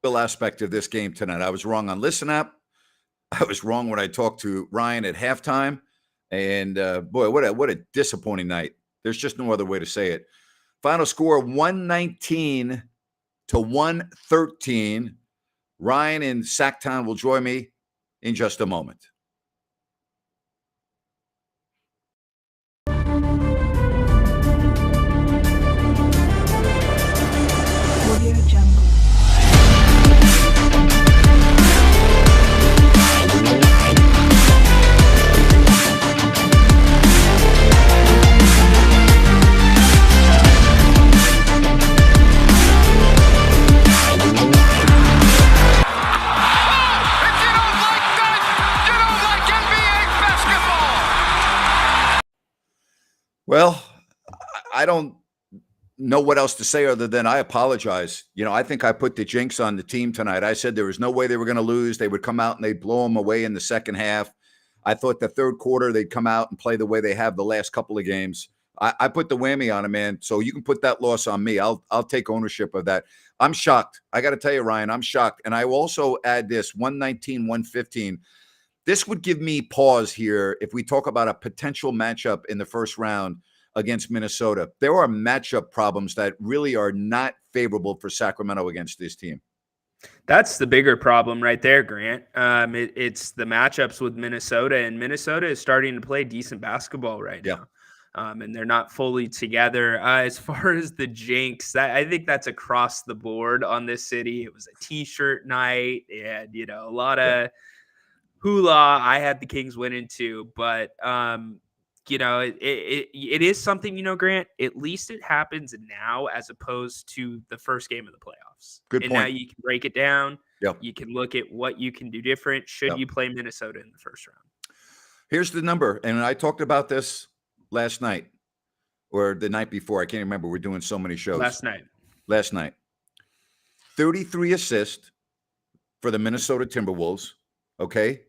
real aspect of this game tonight. I was wrong on Listen App. I was wrong when I talked to Ryan at halftime. And boy, what a disappointing night. There's just no other way to say it. Final score 119 to 113. Ryan in Sacktown will join me in just a moment. Well, I don't know what else to say other than I apologize. I think I put the jinx on the team tonight. I said there was no way they were going to lose. They would come out and they'd blow them away in the second half. I thought the third quarter they'd come out and play the way they have the last couple of games. I put the whammy on them, man. So you can put that loss on me. I'll take ownership of that. I'm shocked. I got to tell you, Ryan, I'm shocked. And I will also add this 119, 115. This would give me pause here if we talk about a potential matchup in the first round against Minnesota. There are matchup problems that really are not favorable for Sacramento against this team. That's the bigger problem right there, Grant. It's the matchups with Minnesota, and Minnesota is starting to play decent basketball right now. And they're not fully together. As far as the jinx, I think that's across the board on this city. It was a T-shirt night and, a lot of hula. I had the Kings winning too, but it is something, Grant, at least it happens now as opposed to the first game of the playoffs. Good point. Now you can break it down. Yep. You can look at what you can do different should you play Minnesota in the first round. Here's the number, and I talked about this last night or the night before. I can't remember. We're doing so many shows. Last night. 33 assists for the Minnesota Timberwolves, okay?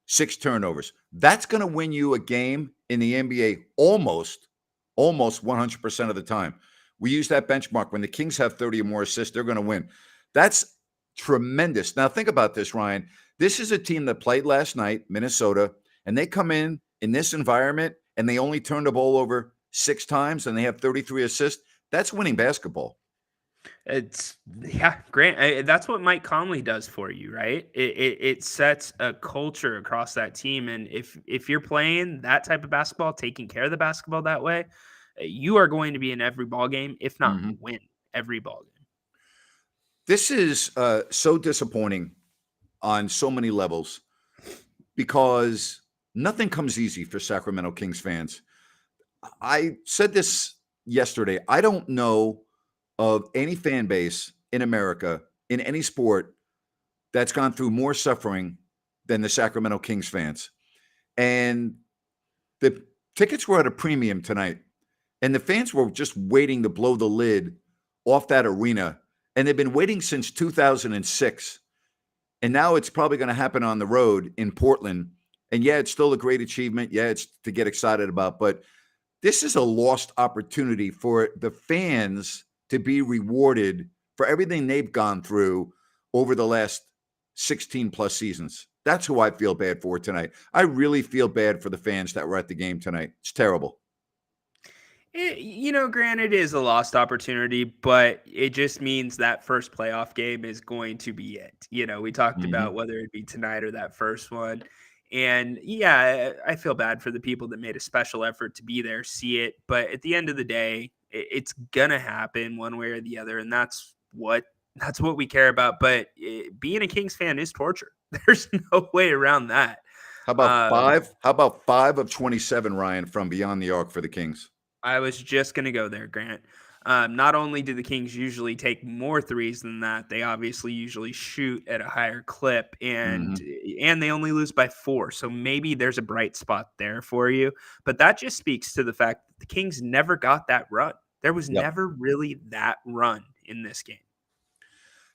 6 turnovers. That's going to win you a game in the NBA almost 100% of the time. We use that benchmark. When the Kings have 30 or more assists, they're going to win. That's tremendous. Now, think about this, Ryan. This is a team that played last night, Minnesota, and they come in this environment and they only turn the ball over 6 times and they have 33 assists. That's winning basketball. Grant, that's what Mike Conley does for you, right? It sets a culture across that team. And if you're playing that type of basketball, taking care of the basketball that way, you are going to be in every ball game, if not win every ball game. This is so disappointing on so many levels because nothing comes easy for Sacramento Kings fans. I said this yesterday. I don't know of any fan base in America, in any sport, that's gone through more suffering than the Sacramento Kings fans. And the tickets were at a premium tonight. And the fans were just waiting to blow the lid off that arena. And they've been waiting since 2006. And now it's probably going to happen on the road in Portland. And yeah, it's still a great achievement. Yeah, it's to get excited about. But this is a lost opportunity for the fans to be rewarded for everything they've gone through over the last 16 plus seasons. That's who I feel bad for tonight. I really feel bad for the fans that were at the game tonight. It's terrible. Grant, it is a lost opportunity, but it just means that first playoff game is going to be it. We talked about whether it be tonight or that first one. And yeah, I feel bad for the people that made a special effort to be there, see it. But at the end of the day, it's gonna happen one way or the other, and that's what we care about. But being a Kings fan is torture. There's no way around that. How about 5? How about 5 of 27, Ryan, from beyond the arc for the Kings? I was just gonna go there, Grant. Not only do the Kings usually take more threes than that, they obviously usually shoot at a higher clip, and they only lose by 4. So maybe there's a bright spot there for you. But that just speaks to the fact that the Kings never got that run. There was never really that run in this game.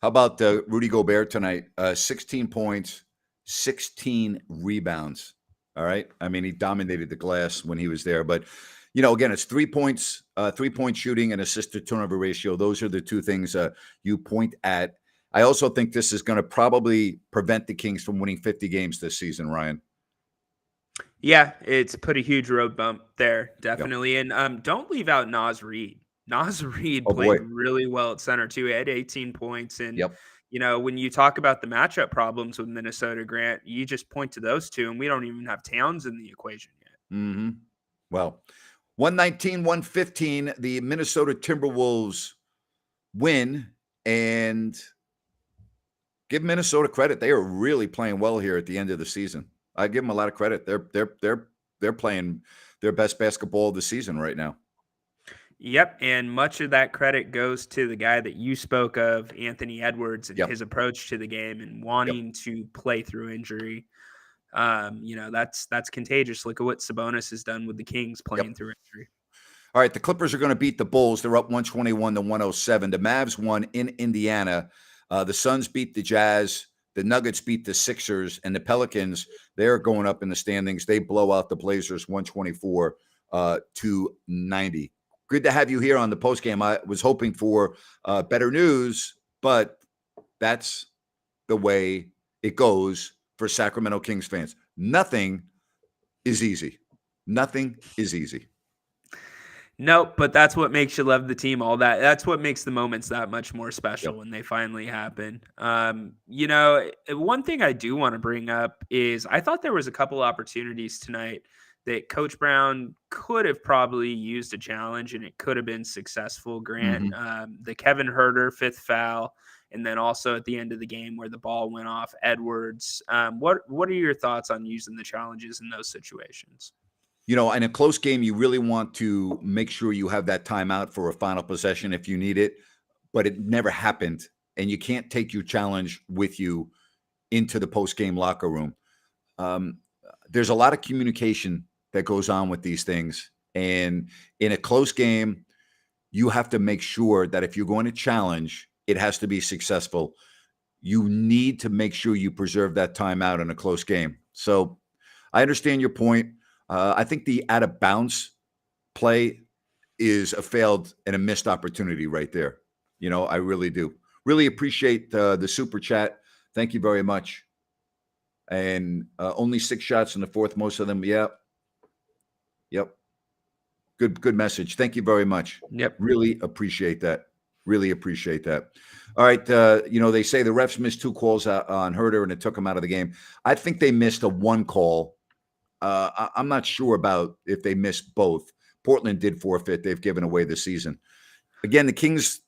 How about Rudy Gobert tonight? 16 points, 16 rebounds. All right. I mean, he dominated the glass when he was there. But, again, it's 3 points, 3-point shooting and assist to turnover ratio. Those are the two things you point at. I also think this is going to probably prevent the Kings from winning 50 games this season, Ryan. Yeah, it's put a huge road bump there, Yep. definitely. And don't leave out Nas Reed. Nas Reed Oh played boy. really well at center too. He had 18 points. And Yep. when you talk about the matchup problems with Minnesota, Grant, you just point to those two, and we don't even have Towns in the equation yet. Mm-hmm. Well, 119, 115, the Minnesota Timberwolves win, and give Minnesota credit. They are really playing well here at the end of the season. I give them a lot of credit. They're playing their best basketball of the season right now. Yep, and much of that credit goes to the guy that you spoke of, Anthony Edwards, and Yep. his approach to the game and Yep. wanting to play through injury. That's contagious. Look at what Sabonis has done with the Kings Yep. playing through injury. All right, the Clippers are going to beat the Bulls. They're up 121 to 107. The Mavs won in Indiana. The Suns beat the Jazz. The Nuggets beat the Sixers, and the Pelicans, they're going up in the standings. They blow out the Blazers 124 to 90. Good to have you here on the postgame. I was hoping for better news, but that's the way it goes for Sacramento Kings fans. Nothing is easy. Nothing is easy. Nope, but that's what makes you love the team all that. That's what makes the moments that much more Yep. special when they finally happen. One thing I do want to bring up is I thought there was a couple opportunities tonight that Coach Brown could have probably used a challenge and it could have been successful. Grant, Mm-hmm. the Kevin Herter fifth foul, and then also at the end of the game where the ball went off Edwards. What are your thoughts on using the challenges in those situations? In a close game, you really want to make sure you have that timeout for a final possession if you need it, but it never happened. And you can't take your challenge with you into the post-game locker room. There's a lot of communication that goes on with these things. And in a close game, you have to make sure that if you're going to challenge, it has to be successful. You need to make sure you preserve that timeout in a close game. So I understand your point. I think the out of bounds play is a failed and a missed opportunity right there. I really do. Really appreciate the super chat. Thank you very much. And only 6 shots in the fourth, most of them. Yep. Good message. Thank you very much. Yep. Really appreciate that. Really appreciate that. All right. They say the refs missed 2 calls on Herter and it took him out of the game. I think they missed a 1 call. I'm not sure about if they missed both. Portland did forfeit. They've given away the season. Again, the Kings,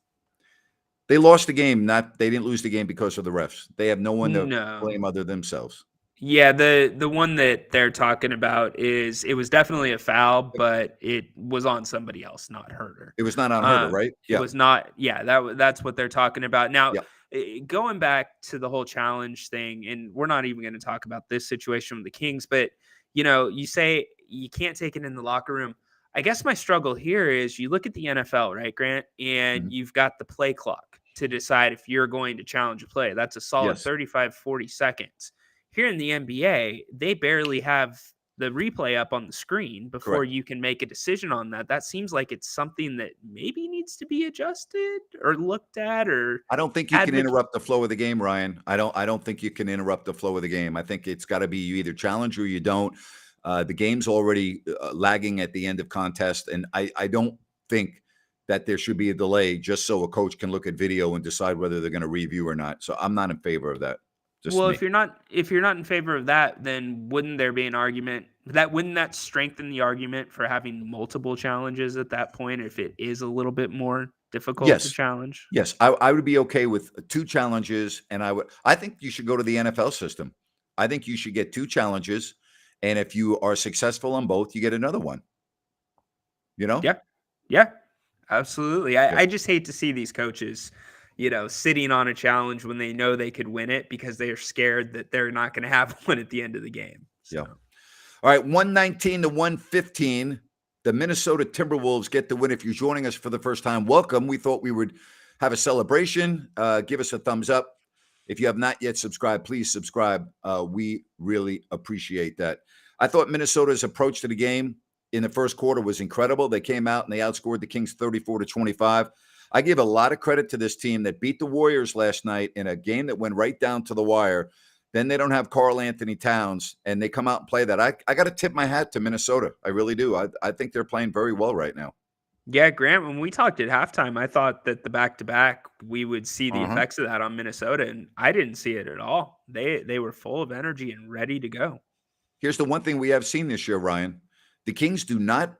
they lost the game. They didn't lose the game because of the refs. They have no one to No. blame other than themselves. Yeah, the one that they're talking about is it was definitely a foul, but it was on somebody else, not Herter. It was not on Herter, right? It was not. Yeah, that's what they're talking about. Now, Yeah. going back to the whole challenge thing, and we're not even going to talk about this situation with the Kings, but you say you can't take it in the locker room. I guess my struggle here is you look at the NFL, right, Grant, and Mhm. you've got the play clock to decide if you're going to challenge a play. That's a solid Yes. 35, 40 seconds. Here in the NBA, they barely have the replay up on the screen before Correct. you can make a decision on that. That seems like it's something that maybe needs to be adjusted or looked at or I don't think you can advocate. interrupt the flow of the game, Ryan. I don't think you can interrupt the flow of the game. I think it's got to be you either challenge or you don't. The game's already lagging at the end of contest, and I don't think that there should be a delay just so a coach can look at video and decide whether they're going to review or not. So I'm not in favor of that. Just Well, me. if you're not in favor of that, then wouldn't there be an argument that wouldn't that strengthen the argument for having multiple challenges at that point if it is a little bit more difficult to Yes. challenge? Yes, I would be okay with 2 challenges, and I think you should go to the NFL system. I think you should get 2 challenges, and if you are successful on both, you get another one, you know? Yeah. Yeah. Absolutely. Yeah, I just hate to see these coaches, sitting on a challenge when they know they could win it because they are scared that they're not going to have one at the end of the game. yeah. So, All right, 119 to 115. The Minnesota Timberwolves get the win. If you're joining us for the first time, welcome. We thought we would have a celebration. Give us a thumbs up. If you have not yet subscribed, please subscribe. We really appreciate that. I thought Minnesota's approach to the game in the first quarter was incredible. They came out and they outscored the Kings 34 to 25. I give a lot of credit to this team that beat the Warriors last night in a game that went right down to the wire. Then they don't have Karl Anthony Towns, and they come out and play that. I got to tip my hat to Minnesota. I really do. I think they're playing very well right now. Yeah, Grant, when we talked at halftime, I thought that the back-to-back, we would see the Uh-huh. effects of that on Minnesota, and I didn't see it at all. They were full of energy and ready to go. Here's the one thing we have seen this year, Ryan. The Kings do not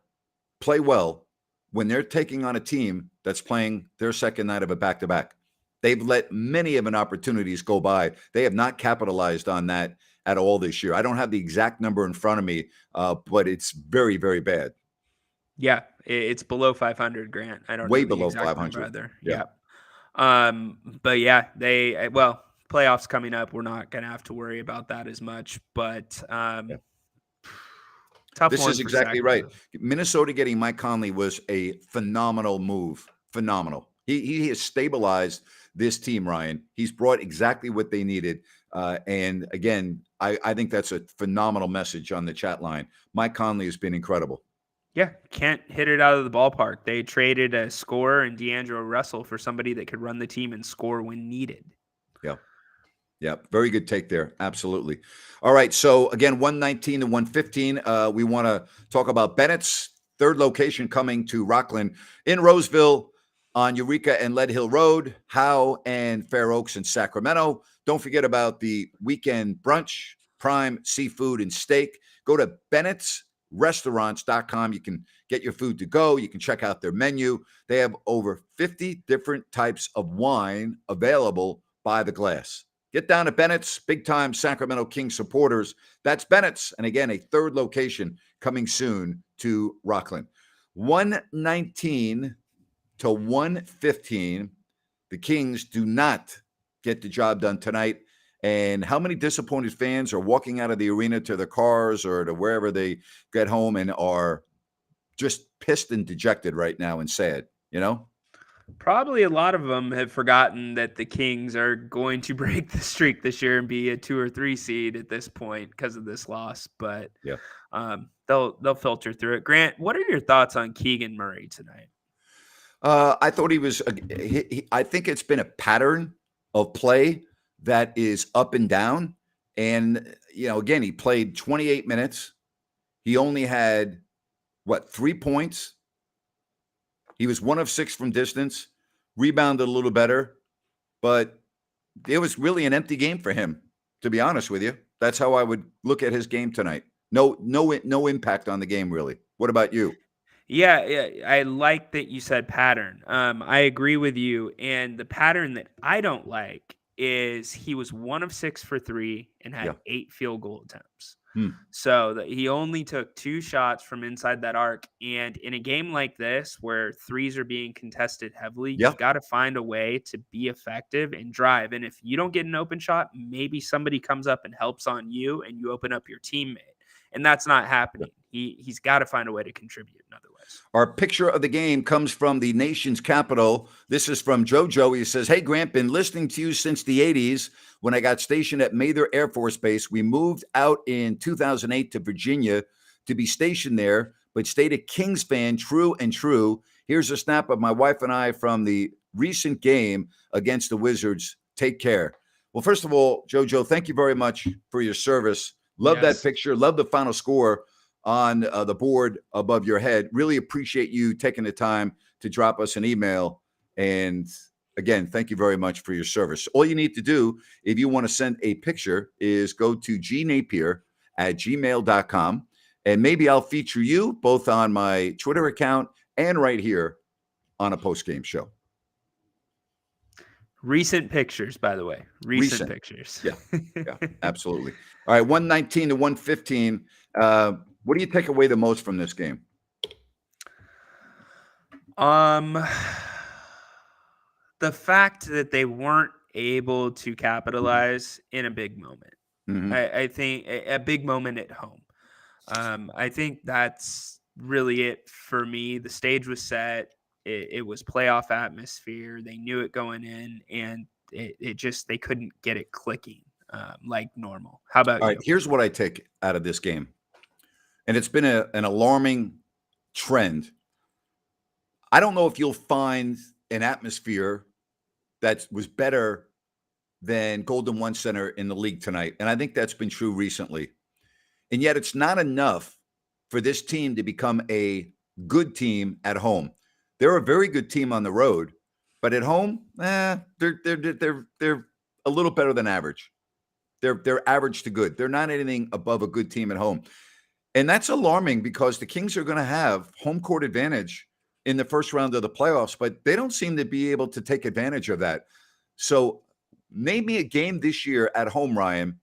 play well when they're taking on a team that's playing their second night of a back-to-back. They've let many of an opportunities go by. They have not capitalized on that at all this year. I don't have the exact number in front of me, but it's very, very bad. Yeah, it's below 500, Grant. I don't Way know the below exact number 500. either. Yeah. Yeah. But yeah, well, playoffs coming up, we're not gonna have to worry about that as much, but Yeah. tough This one is for exactly right. Sacramento. Minnesota getting Mike Conley was a phenomenal move. Phenomenal. He has stabilized this team, Ryan. He's brought exactly what they needed. And again, I think that's a phenomenal message on the chat line. Mike Conley has been incredible. Yeah, can't hit it out of the ballpark. They traded a scorer and D'Angelo Russell for somebody that could run the team and score when needed. Yeah. Yeah, very good take there. Absolutely. All right. So again, 119 to 115. We want to talk about Bennett's third location coming to Rockland in Roseville on Eureka and Lead Hill Road, Howe and Fair Oaks in Sacramento. Don't forget about the weekend brunch, prime seafood and steak. Go to Bennett'sRestaurants.com. You can get your food to go. You can check out their menu. They have over 50 different types of wine available by the glass. Get down to Bennett's, big-time Sacramento Kings supporters. That's Bennett's. And again, a third location coming soon to Rockland. 119 to 115. The Kings do not get the job done tonight. And how many disappointed fans are walking out of the arena to their cars or to wherever they get home and are just pissed and dejected right now and sad, you know? Probably a lot of them have forgotten that the Kings are going to break the streak this year and be a 2 or 3 seed at this point because of this loss. But Yeah. they'll filter through it. Grant, what are your thoughts on Keegan Murray tonight? I thought he was. I think it's been a pattern of play that is up and down. And again, he played 28 minutes. He only had 3 points. He was 1 of 6 from distance. Rebounded a little better, but it was really an empty game for him. To be honest with you, that's how I would look at his game tonight. No impact on the game, really. What about you? Yeah, I like that you said pattern. I agree with you. And the pattern that I don't like is he was 1 of 6 for 3 and had Yeah. 8 field goal attempts. Hmm. So he only took 2 shots from inside that arc. And in a game like this, where threes are being contested heavily, Yeah. you've got to find a way to be effective and drive. And if you don't get an open shot, maybe somebody comes up and helps on you and you open up your teammate. And that's not happening. He's got to find a way to contribute in other ways. Our picture of the game comes from the nation's capital. This is from JoJo. He says, "Hey, Grant, been listening to you since the 80s when I got stationed at Mather Air Force Base. We moved out in 2008 to Virginia to be stationed there, but stayed a Kings fan, true and true. Here's a snap of my wife and I from the recent game against the Wizards. Take care." Well, first of all, JoJo, thank you very much for your service. Love that Yes. picture. Love the final score on the board above your head. Really appreciate you taking the time to drop us an email. And again, thank you very much for your service. All you need to do if you want to send a picture is go to gnapier@gmail.com. And maybe I'll feature you both on my Twitter account and right here on a post-game show. Recent pictures, by the way. Recent pictures. Yeah, absolutely. All right, 119 to 115. What do you take away the most from this game? The fact that they weren't able to capitalize in a big moment. Mhm. I think a big moment at home. I think that's really it for me. The stage was set. It was playoff atmosphere. They knew it going in, and it just they couldn't get it clicking like normal. How about All you? right, here's what I take out of this game. And it's been an alarming trend. I don't know if you'll find an atmosphere that was better than Golden One Center in the league tonight. And I think that's been true recently. And yet it's not enough for this team to become a good team at home. They're a very good team on the road, but at home, they're a little better than average. They're average to good. They're not anything above a good team at home. And that's alarming because the Kings are going to have home court advantage in the first round of the playoffs, but they don't seem to be able to take advantage of that. So name me a game this year at home, Ryan,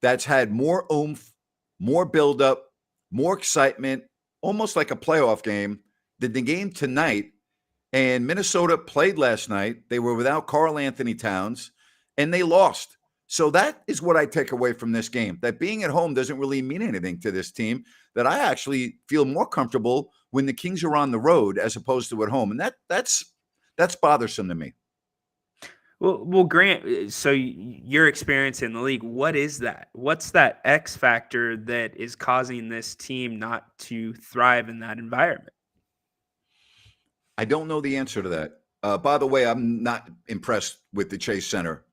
that's had more oomph, more buildup, more excitement, almost like a playoff game than the game tonight. And Minnesota played last night. They were without Karl Anthony Towns, and they lost. So that is what I take away from this game, that being at home doesn't really mean anything to this team, that I actually feel more comfortable when the Kings are on the road as opposed to at home. And that's bothersome to me. Well, Grant, so your experience in the league, what is that? What's that X factor that is causing this team not to thrive in that environment? I don't know the answer to that. By the way, I'm not impressed with the Chase Center.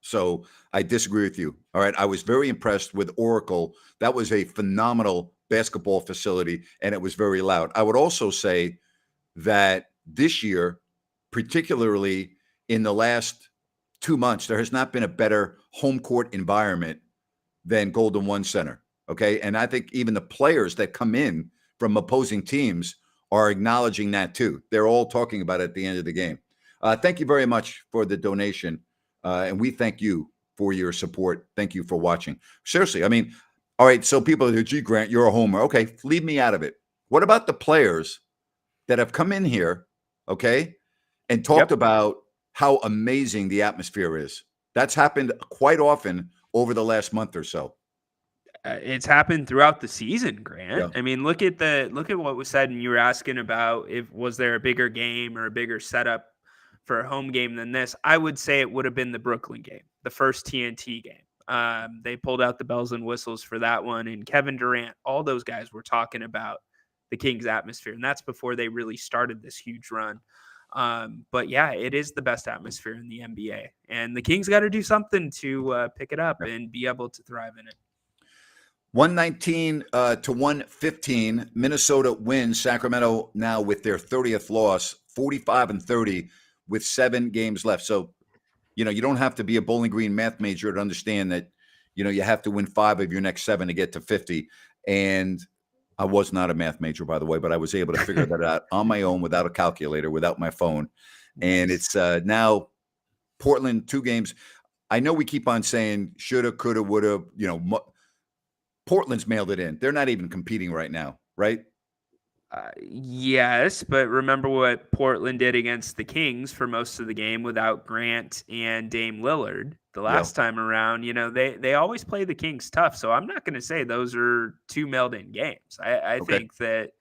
So I disagree with you. All right. I was very impressed with Oracle. That was a phenomenal basketball facility, and it was very loud. I would also say that this year, particularly in the last 2 months, there has not been a better home court environment than Golden One Center. Okay. And I think even the players that come in from opposing teams are acknowledging that too. They're all talking about it at the end of the game. Thank you very much for the donation. And we thank you for your support. Thank you for watching. Seriously, I mean, all right, so people are, gee, Grant, you're a homer. Okay, leave me out of it. What about the players that have come in here, okay, and talked Yep. about how amazing the atmosphere is? That's happened quite often over the last month or so. It's happened throughout the season, Grant. Yeah. I mean, look at what was said, and you were asking about if was there a bigger game or a bigger setup for a home game than this. I would say it would have been the Brooklyn game, the first TNT game. They pulled out the bells and whistles for that one, and Kevin Durant, all those guys were talking about the Kings atmosphere, and that's before they really started this huge run. But yeah, it is the best atmosphere in the NBA, and the Kings got to do something to pick it up and be able to thrive in it. 119 to 115. Minnesota wins. Sacramento now with their 30th loss, 45-30 with 7 games left. So, you don't have to be a Bowling Green math major to understand that, you have to win 5 of your next 7 to get to 50. And I was not a math major, by the way, but I was able to figure that out on my own without a calculator, without my phone. And it's now Portland 2 games. I know we keep on saying shoulda, coulda, woulda, Portland's mailed it in. They're not even competing right now, right? Yes, but remember what Portland did against the Kings for most of the game without Grant and Dame Lillard the Yeah. last time around. They always play the Kings tough, so I'm not going to say those are 2 mailed in games. I Okay. think that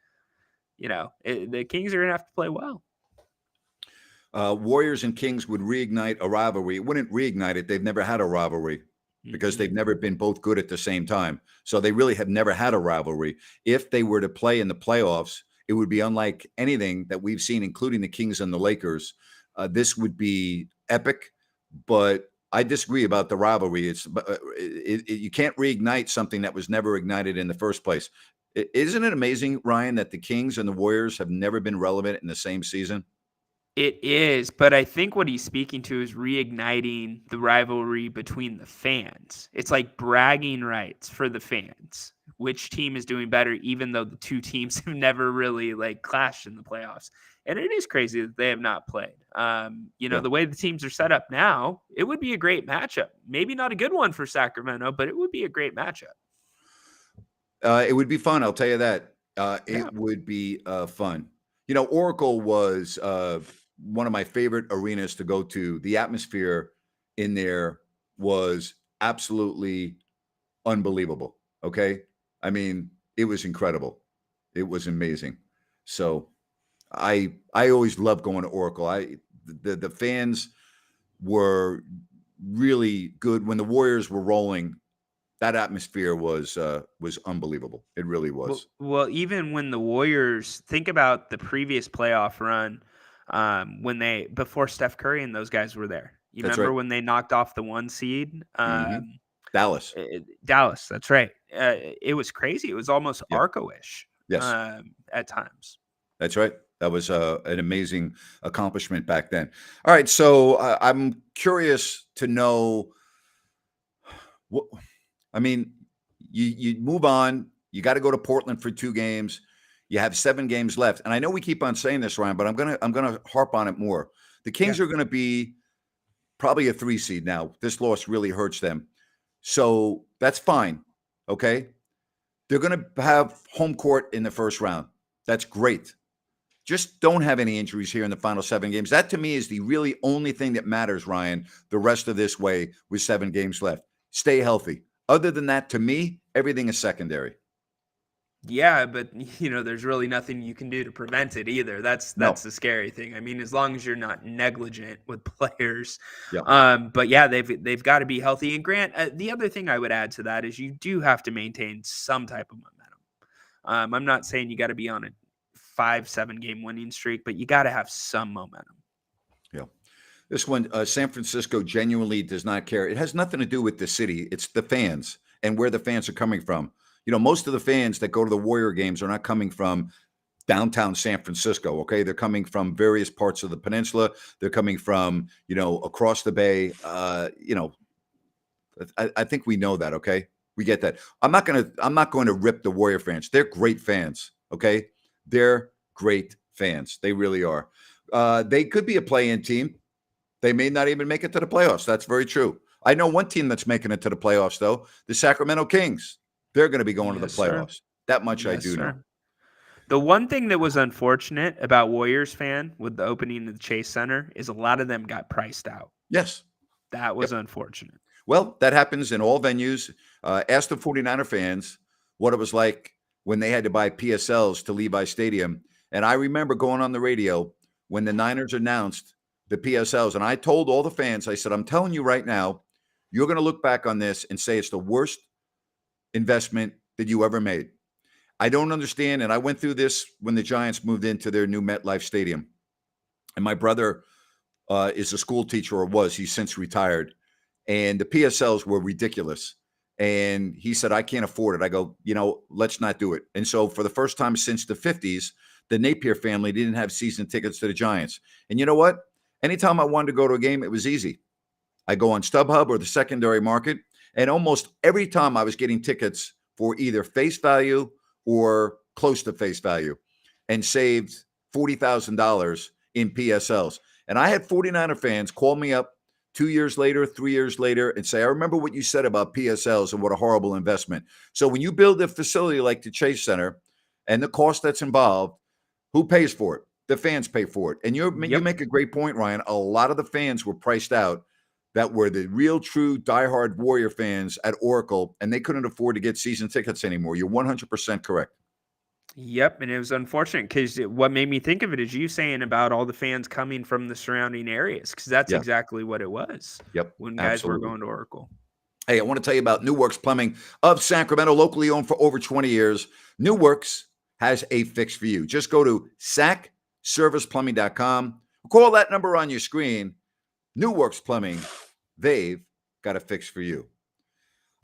the Kings are going to have to play well. Warriors and Kings would reignite a rivalry. It wouldn't reignite it. They've never had a rivalry because they've never been both good at the same time. So they really have never had a rivalry. If they were to play in the playoffs, it would be unlike anything that we've seen, including the Kings and the Lakers. This would be epic, but I disagree about the rivalry. You can't reignite something that was never ignited in the first place. Isn't it amazing, Ryan, that the Kings and the Warriors have never been relevant in the same season? It is, but I think what he's speaking to is reigniting the rivalry between the fans. It's like bragging rights for the fans. Which team is doing better, even though the two teams have never really clashed in the playoffs. And it is crazy that they have not played. Yeah. The way the teams are set up now, it would be a great matchup. Maybe not a good one for Sacramento, but it would be a great matchup. It would be fun, I'll tell you that. Yeah. It would be fun. Oracle was one of my favorite arenas to go to. The atmosphere in there was absolutely unbelievable. Okay. I mean, it was incredible. It was amazing. So I always love going to Oracle. The fans were really good when the Warriors were rolling. That atmosphere was unbelievable. It really was. Well, even when the Warriors think about the previous playoff run, before Steph Curry and those guys were there. You That's remember right. when they knocked off the 1 seed? Mhm. Dallas. Dallas, that's right. It was crazy. It was almost Yeah. Arco-ish, Yes. at times. That's right. That was an amazing accomplishment back then. All right, so I'm curious to know what I mean. You move on. You got to go to Portland for 2 games. You have 7 games left, and I know we keep on saying this, Ryan, but I'm gonna harp on it more. The Yeah. Kings are going to be probably a 3 seed now. This loss really hurts them, so that's fine. Okay, they're going to have home court in the first round. That's great. Just don't have any injuries here in the final 7 games. That to me is the really only thing that matters, Ryan, the rest of this way with 7 games left. Stay healthy. Other than that, to me, everything is secondary. Yeah, but there's really nothing you can do to prevent it either. That's No. the scary thing. I mean, as long as you're not negligent with players. Yeah. But yeah, they've got to be healthy. And Grant, the other thing I would add to that is you do have to maintain some type of momentum. I'm not saying you got to be on a 5-7 game winning streak, but you got to have some momentum. Yeah. This one, San Francisco genuinely does not care. It has nothing to do with the city. It's the fans and where the fans are coming from. Most of the fans that go to the Warrior games are not coming from downtown San Francisco. Okay. They're coming from various parts of the peninsula. They're coming from, across the bay. I think we know that. Okay. We get that. I'm not going to rip the Warrior fans. They're great fans. Okay. They're great fans. They really are. They could be a play-in team. They may not even make it to the playoffs. That's very true. I know one team that's making it to the playoffs, though, the Sacramento Kings. They're going to be going to the Yes, sir. playoffs. That much I Yes, do know. sir. The one thing that was unfortunate about Warriors fan with the opening of the Chase Center is a lot of them got priced out. Yes. That was Yep. unfortunate. Well, that happens in all venues. Ask the 49er fans what it was like when they had to buy PSLs to Levi Stadium. And I remember going on the radio when the Niners announced the PSLs. And I told all the fans, I said, I'm telling you right now, you're going to look back on this and say it's the worst investment that you ever made. I don't understand. And I went through this when the Giants moved into their new MetLife Stadium. And my brother is a school teacher, or was. He's since retired. And the PSLs were ridiculous. And he said, I can't afford it. I go, let's not do it. And so for the first time since the 50s, the Napier family didn't have season tickets to the Giants. And you know what? Anytime I wanted to go to a game, it was easy. I go on StubHub or the secondary market. And almost every time I was getting tickets for either face value or close to face value and saved $40,000 in PSLs. And I had 49er fans call me up 2 years later, 3 years later, and say, I remember what you said about PSLs and what a horrible investment. So when you build a facility like the Chase Center and the cost that's involved, who pays for it? The fans pay for it. And you Yep. make a great point, Ryan. A lot of the fans were priced out that were the real, true, diehard Warrior fans at Oracle, and they couldn't afford to get season tickets anymore. You're 100% correct. Yep, and it was unfortunate because what made me think of it is you saying about all the fans coming from the surrounding areas, because that's Yeah. exactly what it was Yep. when guys were Absolutely. going to Oracle. Hey, I want to tell you about New Works Plumbing of Sacramento, locally owned for over 20 years. New Works has a fix for you. Just go to sacserviceplumbing.com. Call that number on your screen. New Works Plumbing, they've got a fix for you.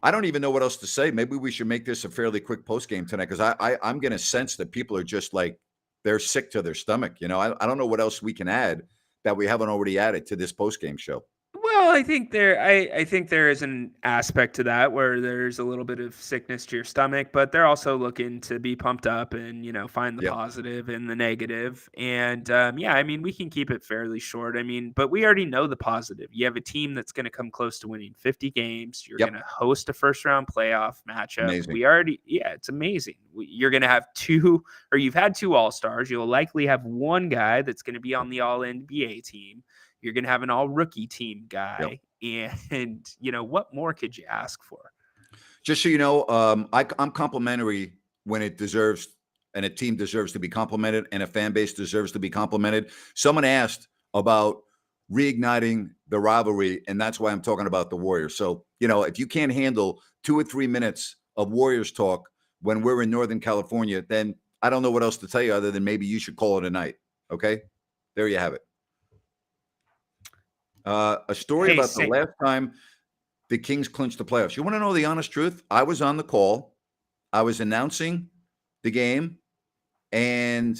I don't even know what else to say. Maybe we should make this a fairly quick post game tonight because I'm going to sense that people are just like they're sick to their stomach. I don't know what else we can add that we haven't already added to this post game show. Well, I think there is an aspect to that where there's a little bit of sickness to your stomach, but they're also looking to be pumped up and find the Yeah. positive and the negative. And yeah, I mean we can keep it fairly short. I mean, but we already know the positive. You have a team that's going to come close to winning 50 games. You're Yep. going to host a first round playoff matchup. Amazing. It's amazing. You're going to have you've had 2 All-Stars. You'll likely have one guy that's going to be on the All NBA team. You're going to have an all rookie team guy. Yep. And, what more could you ask for? Just so you know, I'm complimentary when it deserves, and a team deserves to be complimented, and a fan base deserves to be complimented. Someone asked about reigniting the rivalry, and that's why I'm talking about the Warriors. So, if you can't handle 2 or 3 minutes of Warriors talk when we're in Northern California, then I don't know what else to tell you other than maybe you should call it a night. Okay? There you have it. A story Hey, about the last time the Kings clinched the playoffs. You want to know the honest truth? I was on the call. I was announcing the game, and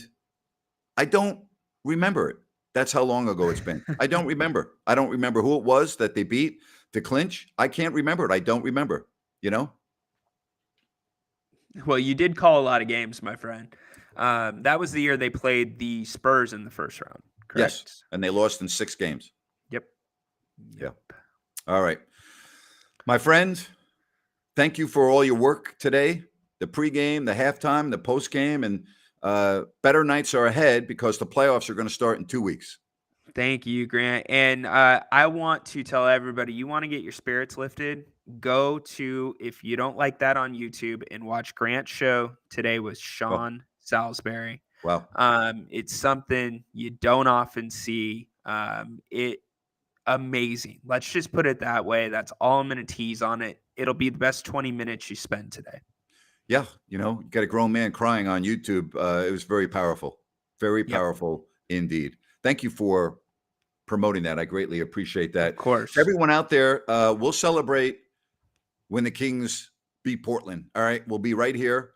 I don't remember it. That's how long ago it's been. I don't remember. I don't remember who it was that they beat to clinch. I can't remember it. I don't remember, you know? well, you did call a lot of games, my friend. That was the year they played the Spurs in the first round, Yes. correct? And they lost in 6 games. Yep. Yeah. All right. My friend, thank you for all your work today. The pregame, the halftime, the postgame, and better nights are ahead because the playoffs are going to start in 2 weeks. Thank you, Grant. And I want to tell everybody, you want to get your spirits lifted, go to, if you don't like that on YouTube, and watch Grant's show today with Oh, Sean Salisbury. wow. It's something you don't often see. It amazing. Let's just put it that way. That's all I'm going to tease on it. It'll be the best 20 minutes you spend today. Yeah, you got a grown man crying on YouTube. It was very powerful. Very Yep, powerful indeed. Thank you for promoting that. I greatly appreciate of that. To course. everyone out there, we'll celebrate when the Kings beat Portland. All right, we'll be right here,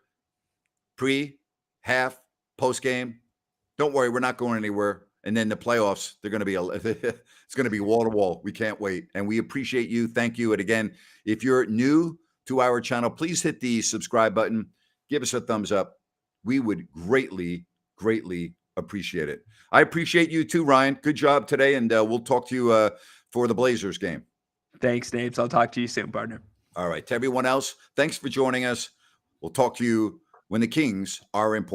pre, half, post game. Don't worry, we're not going anywhere. And then the playoffs, they're going to be it's going to be wall to wall. We can't wait, and we appreciate you. Thank you. And again, if you're new to our channel, please hit the subscribe button. Give us a thumbs up. We would greatly, greatly appreciate it. I appreciate you too, Ryan. Good job today, and we'll talk to you for the Blazers game. Thanks, Names. I'll talk to you soon, partner. All right. To everyone else, thanks for joining us. We'll talk to you when the Kings are in Portland.